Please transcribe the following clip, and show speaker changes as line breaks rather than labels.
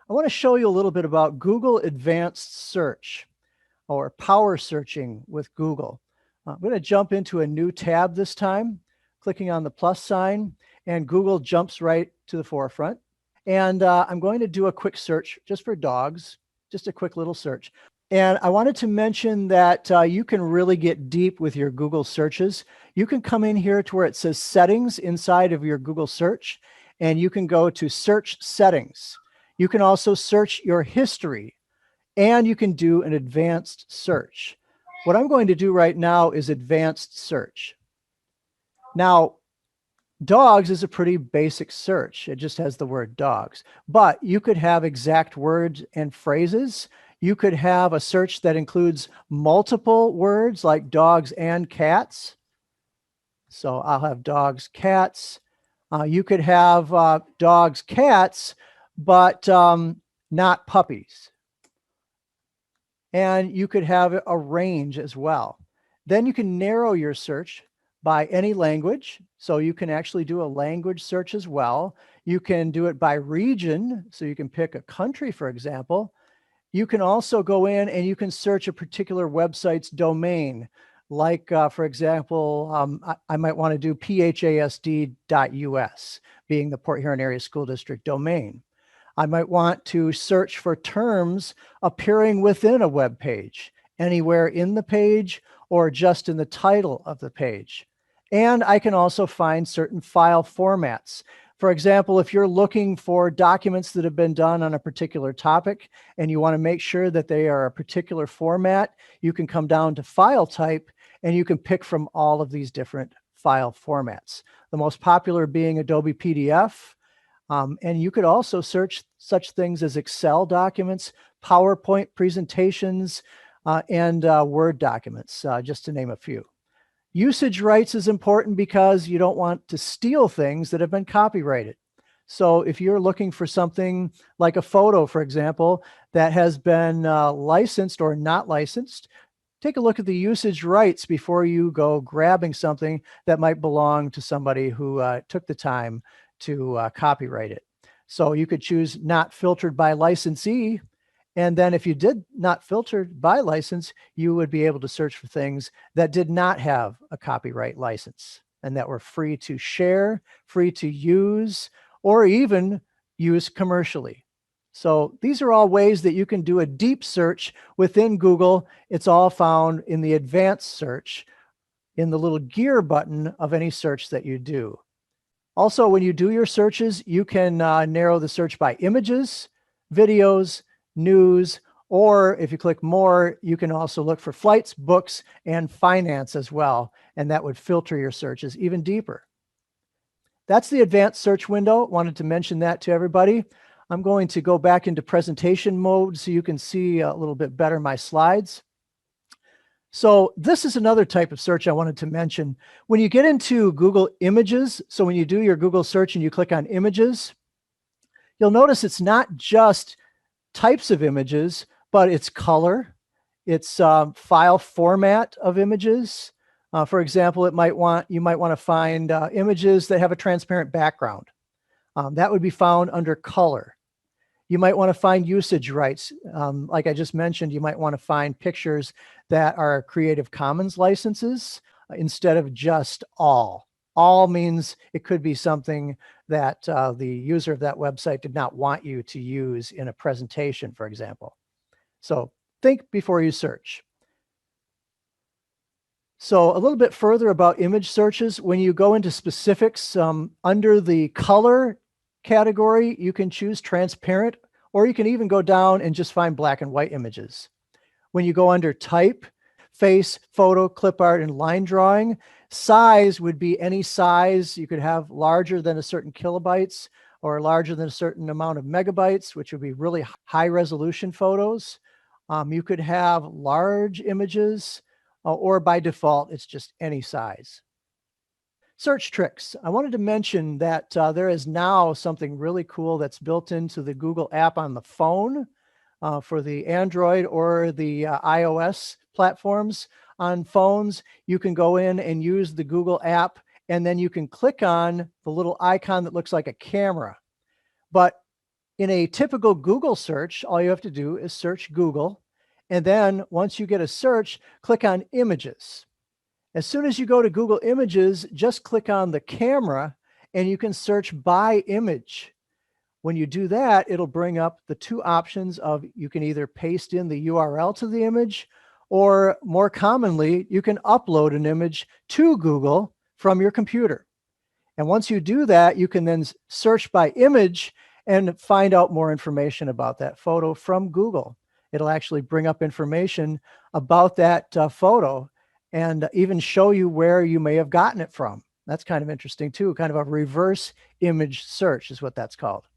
I want to show you a little bit about Google Advanced Search or power searching with Google. I'm going to jump into a new tab this time, clicking on the plus sign, and Google jumps right to the forefront. And I'm going to do a quick search just for dogs, just a quick little search. And I wanted to mention that you can really get deep with your Google searches. You can come in here to where it says settings inside of your Google search, and you can go to search settings. You can also search your history, and you can do an advanced search. What I'm going to do right now is advanced search. Now, dogs is a pretty basic search. It just has the word dogs, but you could have exact words and phrases. You could have a search that includes multiple words like dogs and cats. So I'll have dogs, cats. You could have dogs, cats, but not puppies. And you could have a range as well. Then you can narrow your search by any language. So you can actually do a language search as well. You can do it by region. So you can pick a country, for example. You can also go in and you can search a particular website's domain. Like, for example, I might want to do phasd.us, being the Port Huron Area School District domain. I might want to search for terms appearing within a web page, anywhere in the page or just in the title of the page. And I can also find certain file formats. For example, if you're looking for documents that have been done on a particular topic and you want to make sure that they are a particular format, you can come down to file type and you can pick from all of these different file formats. The most popular being Adobe PDF. And you could also search such things as Excel documents, PowerPoint presentations, and Word documents, just to name a few. Usage rights is important because you don't want to steal things that have been copyrighted. So if you're looking for something like a photo, for example, that has been licensed or not licensed, take a look at the usage rights before you go grabbing something that might belong to somebody who took the time to copyright it. So you could choose not filtered by licensee. And then if you did not filtered by license, you would be able to search for things that did not have a copyright license and that were free to share, free to use, or even use commercially. So these are all ways that you can do a deep search within Google. It's all found in the advanced search in the little gear button of any search that you do. Also, when you do your searches, you can narrow the search by images, videos, news, or if you click more, you can also look for flights, books, and finance as well. And that would filter your searches even deeper. That's the advanced search window. Wanted to mention that to everybody. I'm going to go back into presentation mode so you can see a little bit better my slides. So this is another type of search I wanted to mention. When you get into Google Images, so when you do your Google search and you click on images, you'll notice it's not just types of images, but it's color, it's file format of images. For example, you might want to find images that have a transparent background. That would be found under color. You might want to find usage rights. Like I just mentioned, you might want to find pictures that are Creative Commons licenses instead of just all. All means it could be something that the user of that website did not want you to use in a presentation, for example. So think before you search. So a little bit further about image searches. When you go into specifics under the color category, you can choose transparent, or you can even go down and just find black and white images. When you go under type, face, photo, clip art, and line drawing, size would be any size. You could have larger than a certain kilobytes or larger than a certain amount of megabytes, which would be really high resolution photos. You could have large images, or by default, it's just any size. Search tricks. I wanted to mention that there is now something really cool that's built into the Google app on the phone for the Android or the iOS platforms. On phones, you can go in and use the Google app, and then you can click on the little icon that looks like a camera. But In a typical Google search, all you have to do is search Google. And then once you get a search, click on images. As soon as you go to Google Images, just click on the camera and you can search by image. When you do that, it'll bring up the two options of you can either paste in the URL to the image, or more commonly, you can upload an image to Google from your computer. And once you do that, you can then search by image and find out more information about that photo from Google. It'll actually bring up information about that photo and even show you where you may have gotten it from. That's kind of interesting too. Kind of a reverse image search is what that's called.